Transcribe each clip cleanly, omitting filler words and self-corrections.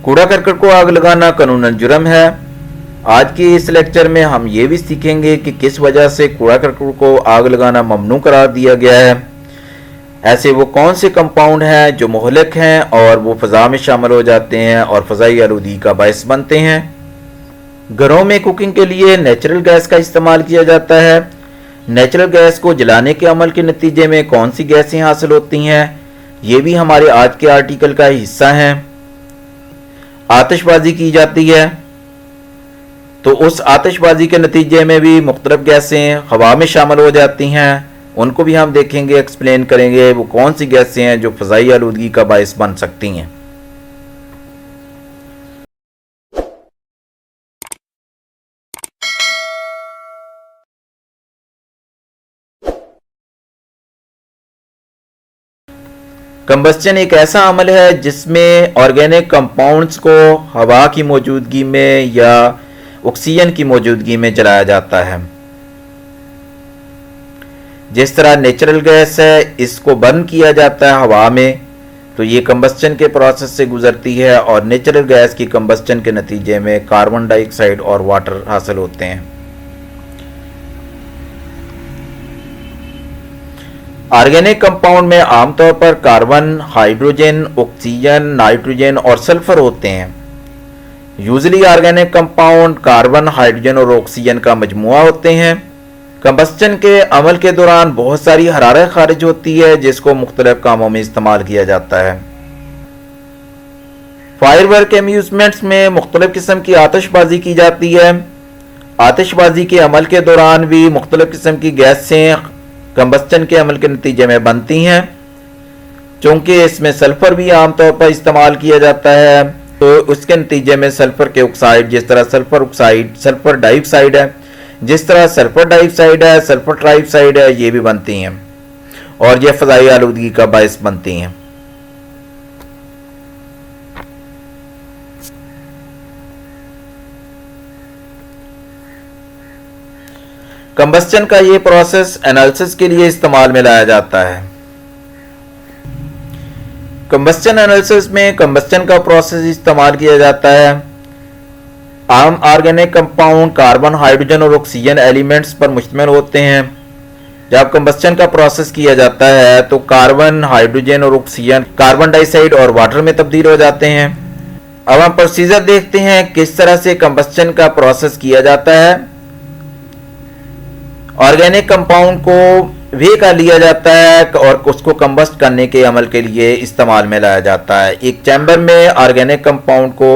कूड़ा करकट को आग लगाना कानूनन जुर्म है। आज के इस लेक्चर में हम ये भी सीखेंगे कि किस वजह से कूड़ा करकट को आग लगाना ममनू करार दिया गया है। ऐसे वो कौन से कंपाउंड हैं जो मुहलिक हैं और वो फ़ज़ा में शामिल हो जाते हैं और फ़ज़ाई आलूदगी का बायस बनते हैं। घरों में कुकिंग के लिए नेचुरल गैस का इस्तेमाल किया जाता है। नेचुरल गैस को जलाने के अमल के नतीजे में कौन सी गैसें हासिल होती हैं, ये भी हमारे आज के आर्टिकल का हिस्सा हैं। आतिशबाजी की जाती है तो उस आतिशबाजी के नतीजे में भी मुख्तलिफ गैसें हवा में शामिल हो जाती हैं। उनको भी हम देखेंगे, एक्सप्लेन करेंगे वो कौन सी गैसें हैं जो फ़ज़ाई आलूदगी का बायस बन सकती हैं। कंबस्चन एक ऐसा अमल है जिसमें ऑर्गेनिक कंपाउंड्स को हवा की मौजूदगी में या ऑक्सीजन की मौजूदगी में जलाया जाता है। जिस तरह नेचुरल गैस है, इसको बर्न किया जाता है हवा में, तो ये कंबस्चन के प्रोसेस से गुजरती है और नेचुरल गैस की कंबस्चन के नतीजे में कार्बन डाइऑक्साइड और वाटर हासिल होते हैं। ऑर्गेनिक कंपाउंड में आमतौर पर कार्बन, हाइड्रोजन, ऑक्सीजन, नाइट्रोजन और सल्फर होते हैं। Usually organic compound carbon, hydrogen और ऑक्सीजन का मजमुआ होते हैं। कंबस्चन के अमल के दौरान बहुत सारी हरारत खारिज होती है जिसको मुख्तलिफ कामों में इस्तेमाल किया जाता है। फायरवर्क एम्यूजमेंट्स में मुख्तलिफ किस्म की आतिशबाजी की जाती है। आतिशबाजी के अमल के दौरान भी मुख्तलिफ किस्म की गैसें कंबस्चन के अमल के नतीजे में बनती हैं। चूंकि इसमें सल्फर भी आमतौर पर इस्तेमाल किया जाता है, तो उसके नतीजे में सल्फर के ऑक्साइड, जिस तरह सल्फर ऑक्साइड सल्फर डाइऑक्साइड है, जिस तरह सल्फर डाइऑक्साइड है, सल्फर ट्राइऑक्साइड है, ये भी बनती हैं और ये फ़ज़ाई आलूदगी का बायस बनती हैं। कंबस्चन का ये प्रोसेस एनालिसिस के लिए इस्तेमाल में लाया जाता है। कंबस्चन एनालिसिस में कंबस्चन का प्रोसेस इस्तेमाल किया जाता है। आम ऑर्गेनिक कंपाउंड कार्बन, हाइड्रोजन और ऑक्सीजन एलिमेंट्स पर मुश्तमिल होते हैं। जब कंबस्चन का प्रोसेस किया जाता है तो कार्बन, हाइड्रोजन और ऑक्सीजन कार्बन डाइऑक्साइड और वाटर में तब्दील हो जाते हैं। अब हम प्रोसीजर देखते हैं किस तरह से कंबस्चन का प्रोसेस किया जाता है। ऑर्गेनिक कंपाउंड को वे कर लिया जाता है और उसको कंबस्ट करने के अमल के लिए इस्तेमाल में लाया जाता है। एक चैम्बर में ऑर्गेनिक कंपाउंड को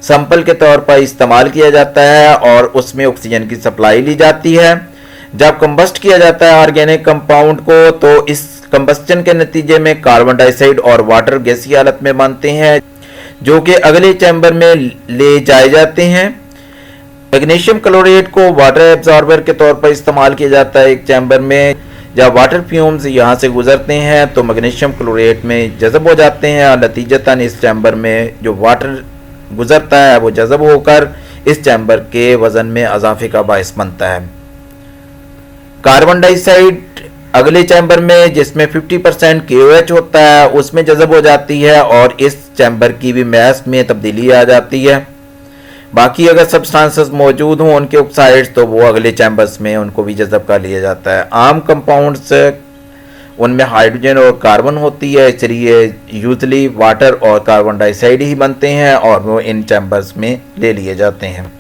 सैंपल के तौर पर इस्तेमाल किया जाता है और उसमें ऑक्सीजन की सप्लाई ली जाती है। जब कंबस्ट किया जाता है ऑर्गेनिक कंपाउंड को, तो इस कंबस्चन के नतीजे में कार्बन डाइऑक्साइड और वाटर गैसीय हालत में बनते हैं जो कि अगले चैम्बर में ले जाए जाते हैं। मैग्नीशियम क्लोराइड को वाटर एब्जॉर्बर के तौर पर इस्तेमाल किया जाता है एक चैम्बर में। जब वाटर फ्यूम्स यहाँ से गुजरते हैं तो मैग्नीशियम क्लोराइड में जज़ब हो जाते हैं और नतीजतन इस चैम्बर में जो वाटर गुजरता है वो जज़ब होकर इस चैम्बर के वजन में इजाफे का बायस बनता है। कार्बन डाइऑक्साइड अगले चैम्बर में, जिसमें 50% KOH होता है, उसमें जज़ब हो जाती है और इस चैम्बर की भी मैस में तब्दीली आ जाती है। बाकी अगर सब्सटेंसेस मौजूद हों उनके ऑक्साइड्स, तो वो अगले चैम्बर्स में उनको भी जज़ब कर लिया जाता है। आम कंपाउंड्स उनमें हाइड्रोजन और कार्बन होती है, इसलिए यूजली वाटर और कार्बन डाइऑक्साइड ही बनते हैं और वो इन चैम्बर्स में ले लिए जाते हैं।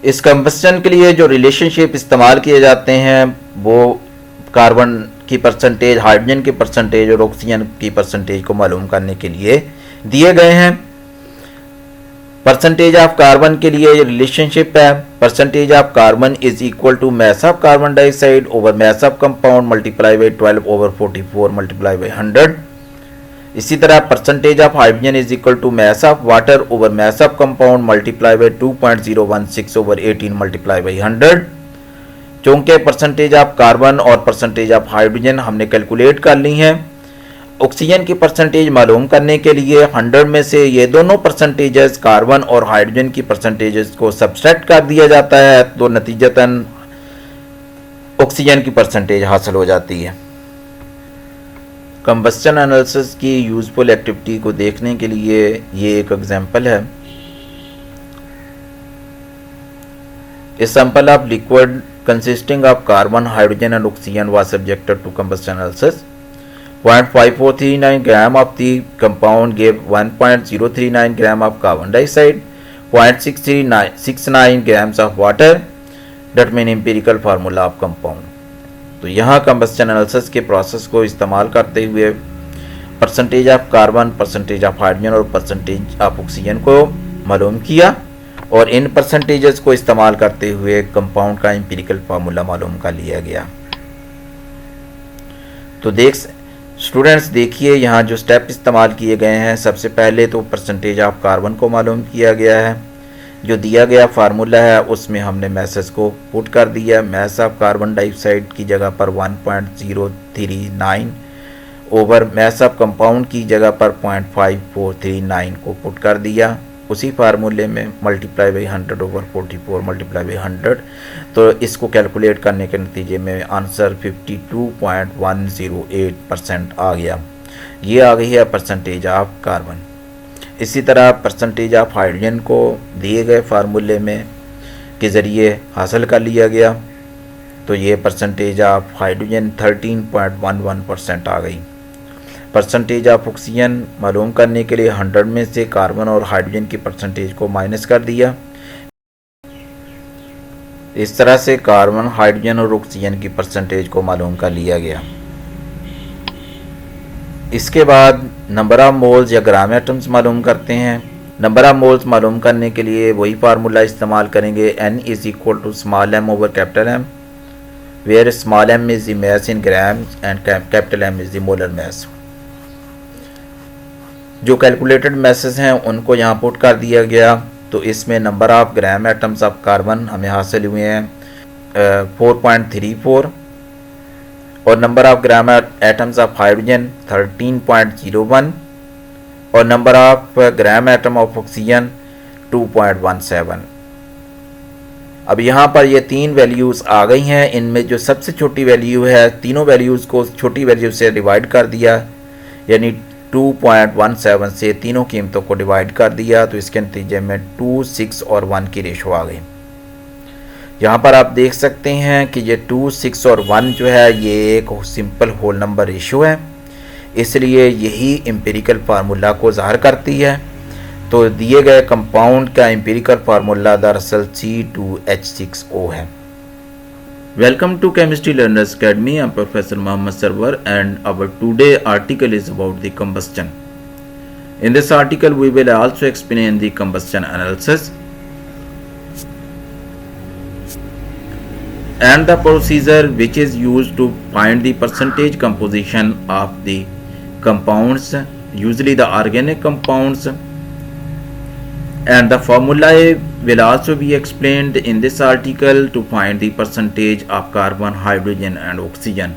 इस कंबस्चन के लिए जो रिलेशनशिप इस्तेमाल किए जाते हैं वो कार्बन की परसेंटेज, हाइड्रोजन की परसेंटेज और ऑक्सीजन की परसेंटेज को मालूम करने के लिए दिए गए हैं। परसेंटेज ऑफ कार्बन के लिए रिलेशनशिप है, percentage of carbon is equal to mass of carbon dioxide over mass of compound multiply by 12 over 44 multiply by 100। इसी तरह percentage of hydrogen is equal to mass of water over mass of compound multiply by 2.016 over 18 multiply by 100। चूंकि percentage of carbon और percentage of hydrogen हमने calculate कर ली हैं, oxygen की percentage मालूम करने के लिए 100 में से ये दोनों परसेंटेजेस कार्बन और हाइड्रोजन की परसेंटेजेस को सब्सट्रैक्ट कर दिया जाता है, तो नतीजतन ऑक्सीजन की परसेंटेज हासिल हो जाती है। कंबस्शन एनालिसिस की यूजफुल एक्टिविटी को देखने के लिए ये एक एग्जांपल है। A sample of liquid consisting of carbon, hydrogen and oxygen was subjected to combustion analysis. 0.5439 gram of the compound gave 1.039 gram of carbon dioxide, 0.669 grams of water. Determine empirical formula of compound. तो यहाँ combustion analysis के process को इस्तेमाल करते हुए percentage of carbon, percentage of hydrogen और percentage of oxygen को मालूम किया और इन परसेंटेजेस को इस्तेमाल करते हुए कंपाउंड का एम्पिरिकल फार्मूला मालूम कर लिया गया। तो स्टूडेंट्स देखिए यहाँ जो स्टेप इस्तेमाल किए गए हैं, सबसे पहले तो परसेंटेज ऑफ कार्बन को मालूम किया गया है। जो दिया गया फार्मूला है उसमें हमने मैसेज को पुट कर दिया। मैस ऑफ कार्बन डाइऑक्साइड की जगह पर 1.039 ओवर मैस ऑफ कंपाउंड की जगह पर 0.5439 को पुट कर दिया। उसी फार्मूले में multiply by 100 over 44 multiply by 100, तो इसको कैलकुलेट करने के नतीजे में आंसर 52.108% आ गया। ये आ गई है परसेंटेज ऑफ कार्बन। इसी तरह परसेंटेज ऑफ हाइड्रोजन को दिए गए फार्मूले में के ज़रिए हासिल कर लिया गया, तो ये परसेंटेज ऑफ हाइड्रोजन 13.11% आ गई। परसेंटेज ऑफ ऑक्सीजन मालूम करने के लिए 100 में से कार्बन और हाइड्रोजन की परसेंटेज को माइनस कर दिया। इस तरह से कार्बन, हाइड्रोजन और ऑक्सीजन की परसेंटेज को मालूम कर लिया गया। इसके बाद नंबर ऑफ मोल्स या ग्राम एटम्स मालूम करते हैं। नंबर ऑफ मोल्स मालूम करने के लिए वही फार्मूला इस्तेमाल करेंगे, n is equal to small m over capital M, where small m is the mass in grams and capital M is the molar mass. जो कैलकुलेटेड मैसेज हैं उनको यहाँ पुट कर दिया गया। तो इसमें number of gram atoms of carbon हमें हासिल हुए हैं 4.34 और number of gram atoms of hydrogen 13.01 और number of gram atom of oxygen 2.17। अब यहाँ पर ये तीन वैल्यूज़ आ गई हैं। इनमें जो सबसे छोटी वैल्यू है, तीनों वैल्यूज़ को छोटी वैल्यू से डिवाइड कर दिया, यानी 2.17 से तीनों कीमतों को डिवाइड कर दिया, तो इसके नतीजे में 2, 6 और 1 की रेशो आ गई। यहाँ पर आप देख सकते हैं कि ये 2, 6 और 1 जो है ये एक सिंपल होल नंबर रेशो है, इसलिए यही एम्पिरिकल फार्मूला को ज़ाहिर करती है। तो दिए गए कंपाउंड का एम्पिरिकल फार्मूला दरअसल C2H6O है। Welcome to Chemistry Learners Academy. I am Professor Mohammad Sarwar and our today article is about the combustion. In this article we will also explain the combustion analysis and the procedure which is used to find the percentage composition of the compounds, usually the organic compounds, and the formula will also be explained in this article to find the percentage of carbon, hydrogen and oxygen.